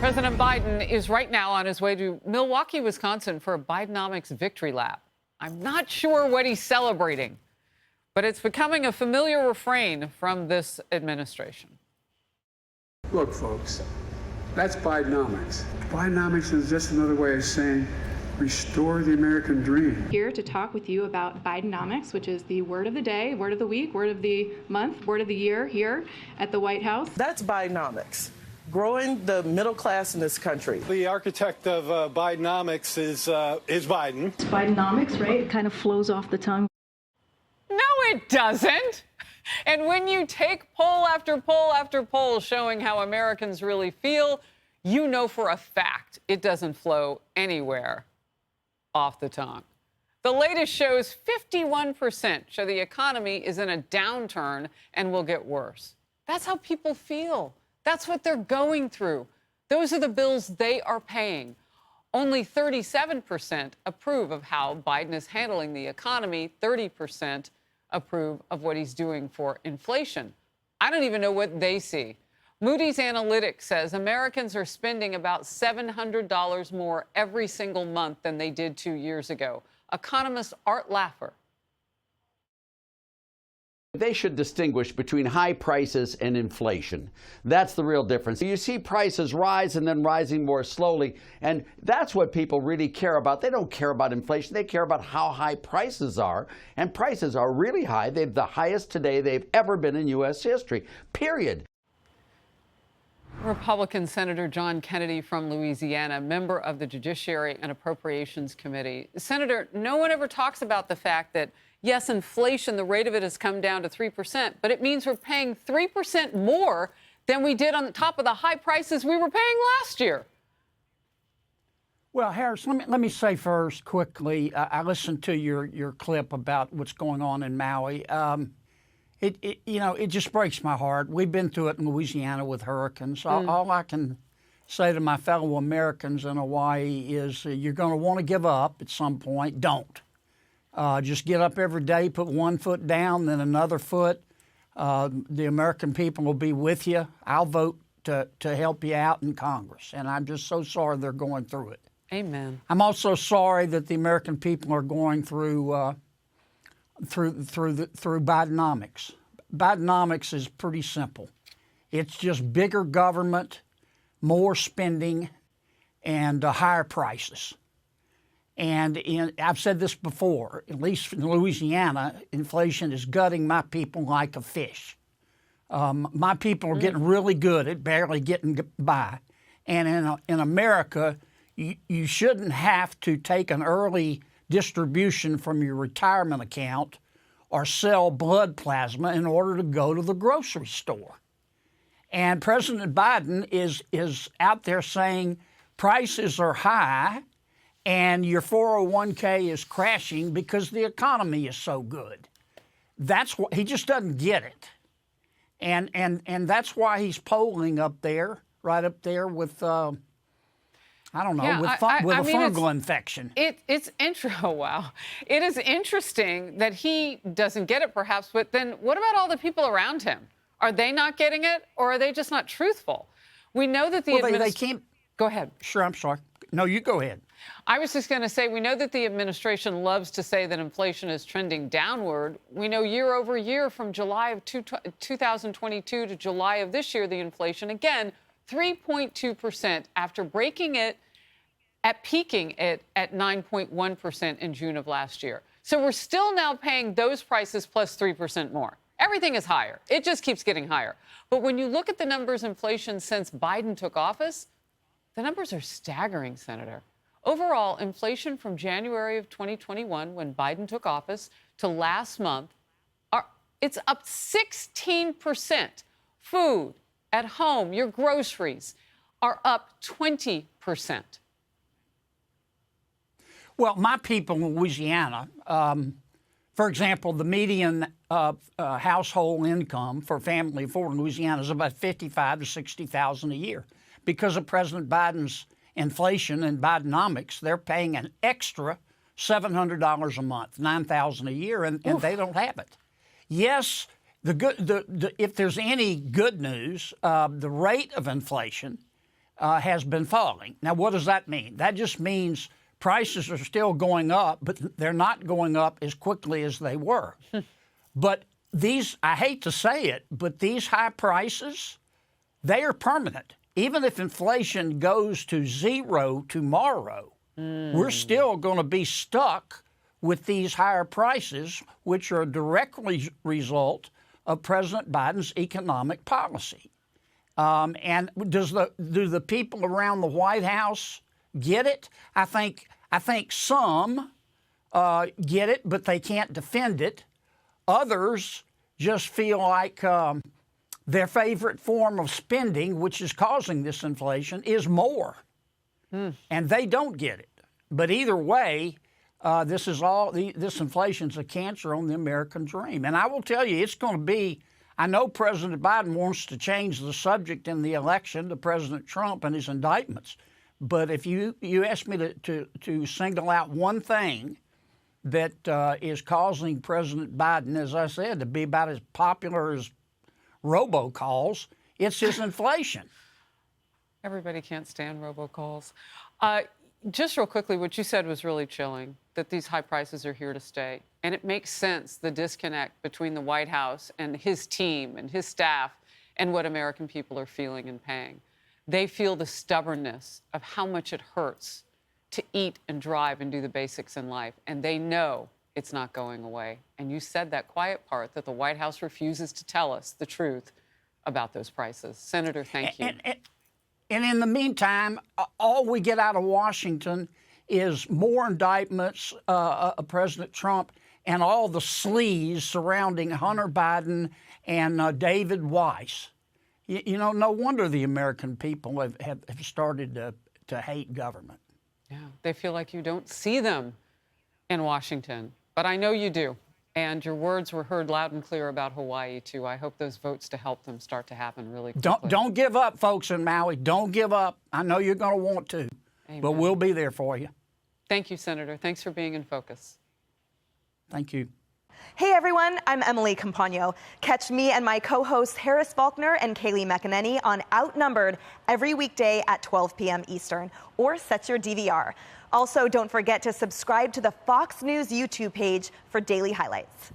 President Biden is right now on his way to Milwaukee, Wisconsin for a Bidenomics victory lap. I'm not sure what he's celebrating, but it's becoming a familiar refrain from this administration. Look, folks, that's Bidenomics. Bidenomics is just another way of saying restore the American dream. Here to talk with you about Bidenomics, which is the word of the day, word of the week, word of the month, word of the year here at the White House. That's Bidenomics. Growing the middle class in this country. The architect of Bidenomics is Biden. It's Bidenomics, right? It kind of flows off the tongue. No, it doesn't. And when you take poll after poll after poll showing how Americans really feel, you know for a fact it doesn't flow anywhere off the tongue. The latest shows 51% show the economy is in a downturn and will get worse. That's how people feel. That's what they're going through. Those are the bills they are paying. Only 37% approve of how Biden is handling the economy. 30% approve of what he's doing for inflation. I don't even know what they see. Moody's Analytics says Americans are spending about $700 more every single month than they did 2 years ago. Economist Art Laffer. They should distinguish between high prices and inflation. That's the real difference. You see prices rise and then rising more slowly, and that's what people really care about. They don't care about inflation. They care about how high prices are, and prices are really high. They're the highest today they've ever been in U.S. history, period. Republican Senator John Kennedy from Louisiana, member of the Judiciary and Appropriations Committee. Senator, no one ever talks about the fact that, yes, inflation, the rate of it has come down to 3%, but it means we're paying 3% more than we did on the top of the high prices we were paying last year. Well, Harris, let me say first quickly, I listened to your clip about what's going on in Maui. It just breaks my heart. We've been through it in Louisiana with hurricanes. All I can say to my fellow Americans in Hawaii is you're going to want to give up at some point. Don't. Just get up every day, put one foot down, then another foot. The American people will be with you. I'll vote to help you out in Congress. And I'm just so sorry they're going through it. Amen. I'm also sorry that the American people are going through Bidenomics. Bidenomics is pretty simple. It's just bigger government, more spending, and higher prices. And I've said this before, at least in Louisiana, inflation is gutting my people like a fish. My people are getting really good at barely getting by. And in America, you shouldn't have to take an early distribution from your retirement account or sell blood plasma in order to go to the grocery store. And President Biden is out there saying prices are high and your 401k is crashing because the economy is so good. That's what he just doesn't get it. And that's why he's polling up there, right up there with with a fungal infection. It's oh, wow. It is interesting that he doesn't get it, perhaps, but then what about all the people around him? Are they not getting it, or are they just not truthful? We know that the they can't. Go ahead. Sure, I'm sorry. No, you go ahead. I was just going to say, we know that the administration loves to say that inflation is trending downward. We know year over year from July of 2022 to July of this year, the inflation, again, 3.2% after peaking it at 9.1% in June of last year. So we're still now paying those prices plus 3% more. Everything is higher. It just keeps getting higher. But when you look at the numbers inflation since Biden took office, the numbers are staggering, Senator. Overall, inflation from January of 2021, when Biden took office, to last month, it's up 16%. Food at home, your groceries, are up 20%. Well, my people in Louisiana, for example, the median household income for a family of four in Louisiana is about $55,000 to $60,000 a year. Because of President Biden's inflation and Bidenomics, they're paying an extra $700 a month, $9,000 a year, and they don't have it. Yes, if there's any good news, the rate of inflation has been falling. Now, what does that mean? That just means prices are still going up, but they're not going up as quickly as they were. But these, I hate to say it, but these high prices, they are permanent. Even if inflation goes to zero tomorrow, we're still going to be stuck with these higher prices, which are a direct result of President Biden's economic policy. And do the people around the White House get it? I think some get it, but they can't defend it. Others just feel like their favorite form of spending, which is causing this inflation, is more, and they don't get it. But either way, this inflation's a cancer on the American dream. And I will tell you, it's going to be. I know President Biden wants to change the subject in the election to President Trump and his indictments. But if you ask me to single out one thing that is causing President Biden, as I said, to be about as popular as robocalls, it's his inflation. Everybody can't stand robocalls. Just real quickly, what you said was really chilling, that these high prices are here to stay. And it makes sense, the disconnect between the White House and his team and his staff and what American people are feeling and paying. They feel the stubbornness of how much it hurts to eat and drive and do the basics in life. And they know it's not going away. And you said that quiet part, that the White House refuses to tell us the truth about those prices. Senator, thank you. And in the meantime, all we get out of Washington is more indictments of President Trump and all the sleaze surrounding Hunter Biden and David Weiss. You know, no wonder the American people have started to hate government. Yeah, they feel like you don't see them in Washington, but I know you do. And your words were heard loud and clear about Hawaii, too. I hope those votes to help them start to happen really quickly. Don't give up, folks in Maui. Don't give up. I know you're going to want to, but we'll be there for you. Thank you, Senator. Thanks for being in focus. Thank you. Hey everyone, I'm Emily Campagno. Catch me and my co-hosts Harris Faulkner and Kaylee McEnany on Outnumbered every weekday at 12 p.m. Eastern, or set your DVR. Also, don't forget to subscribe to the Fox News YouTube page for daily highlights.